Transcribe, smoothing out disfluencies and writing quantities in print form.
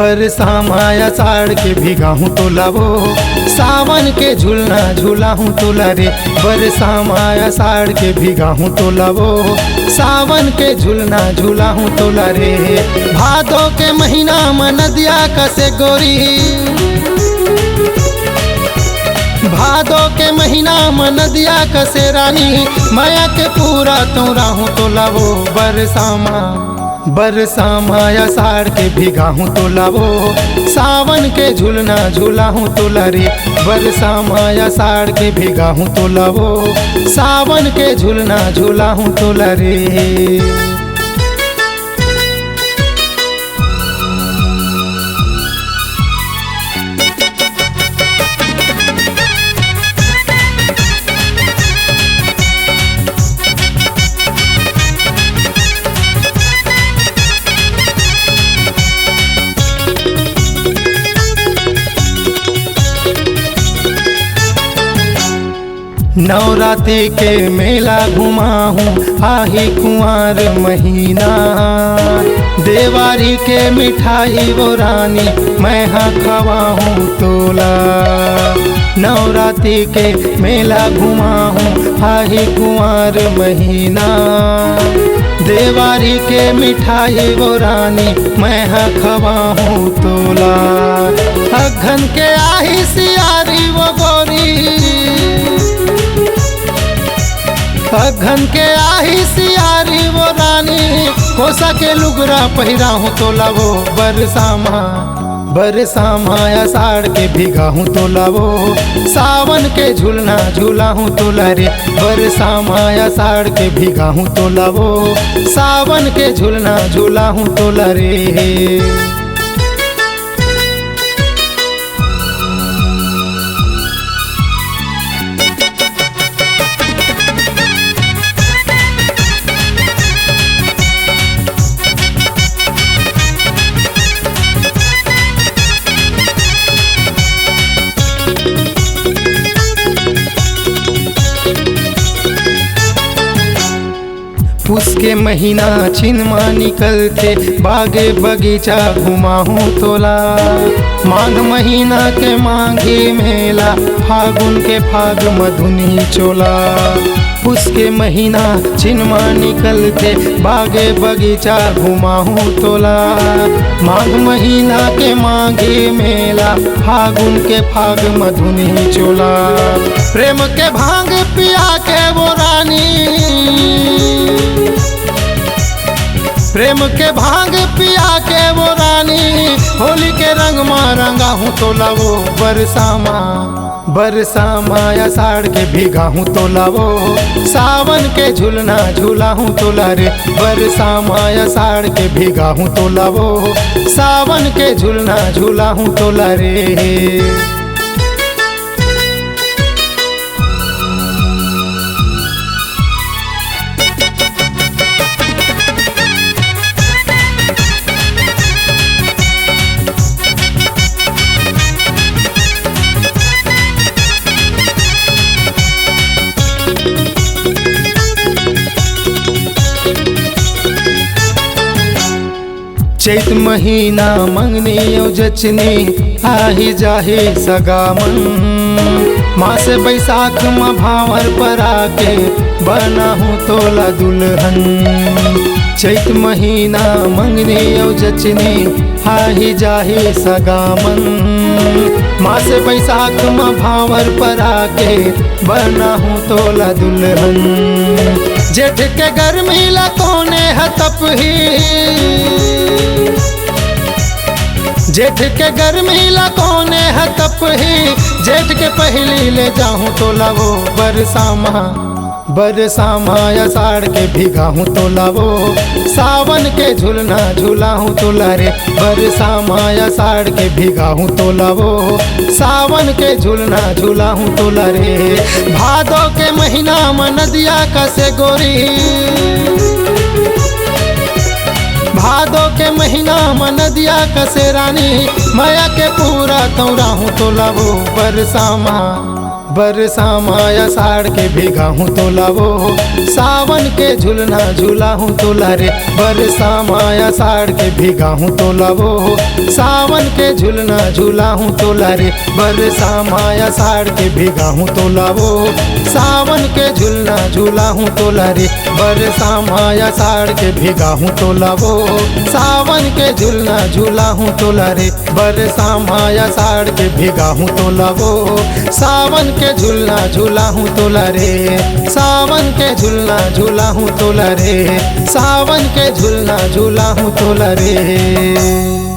बरसा माया साड़ के भीगाहूँ तो लावो, सावन के झूलना झूलाहूँ तोला रे। बरसा माया साड़ के भीगाहूँ तो लावो, सावन के झूलना झूलाहूँ तोला रे। भादो के महीना में नदिया कसे गोरी, भादो के महीना में नदिया कसे रानी, माया के पूरा तोराहूँ तो लावो। बरसा माया साड़ के भीगाहूँ तो लावो, सावन के झूलना झूलाहूँ तोला रे। बरसा माया साड़ के भीगाहूँ तो लावो, सावन के झूलना झूलाहूँ तोला रे। नवरात्रि के मेला घुमाहूँ आही कुंवर महीना, देवारी के मिठाई वो रानी मैं हाँ खवाहूँ तोला। नवरात्रि के मेला घुमाहूँ आही कुंवर महीना, देवारी के मिठाई वो रानी मैं हाँ खवाहूँ तोला। अघन के आही सियारी वो गोरी, अघन के आही सियारी वो रानी, कोसा के लुगरा पहिराहूँ तो लावो। बरसा माया साड़ के भीगाहूँ तो लावो, सावन के झूलना झूलाहूँ तोला रे। बरसा माया साड़ के भीगाहूँ तो लावो, सावन के झूलना झूलाहूँ तोला रे। उसके महीना छिनमा निकलते बागे बगीचा घुमाहूँ तोला। माघ महीना के माघी मेला, फागुन के फाग मधुनी चोला। उसके महीना छिनमा निकलते बागे बगीचा घुमाहूँ तोला। माघ महीना के माघी मेला, फागुन के फाग मधुनी चोला। प्रेम के भांग पिया के वो रानी, प्रेम के भांग पिया के वो रानी, होली के रंग में रंगाहूँ तो लावो। बरसा माया साड़ के भीगाहूँ तो लावो, सावन के झूलना झूलाहूँ तोला रे। बरसा माया साड़ के भीगाहूँ तो लावो, सावन के झूलना झूलाहूँ तोला रे। चैत महीना मंगनी जचनी, आही जाही सगामन। मास बैसाख में भावर पर आके बनाहूँ तोला दुल्हन। चैत महीना मंगनी जचनी, आही जाही सगामन। मास बैसाख में भावर पर आके बनाहूँ तोला दुल्हन। जेठ के गर्मी ला कोने है तपही, जेठ के गर्मी ला कोने है तपही। जेठ के पहली ले जाहूँ तो लावो। बरसा माया साड़ के भीगाहूँ तो लावो, सावन के झूलना झूलाहूँ तोला रे। बरसा माया साड़ के भीगाहूँ तो लावो, सावन के झूलना झूलाहूँ तोला रे। भादो के महीना में नदिया कसे गोरी, भादो के महीना में नदिया कसे रानी, माया के पूरा तोराहूँ तो लावो। बरसा माया साड़ के भीगा हूँ तोला वो, सावन के झूलना झूला हूँ तोला रे। बरसा माया साड़ के भीगा हूँ तोला वो, सावन के झूलना झूला हूँ तोला रे। बरसा माया साड़ के भीगा हूँ तोला वो, सावन के झूलना झूला हूँ तोला रे। बरसा माया साड़ के भीगा हूँ तोला वो, सावन के झूलना झूला हूँ तोला रे। बरसा माया साड़ के भीगा हूँ तोला वो, सावन के झूलना झूला हूँ तोला रे। सावन के झूलना झूला हूँ तोला रे, सावन के झूलना झूला हूँ तोला रे।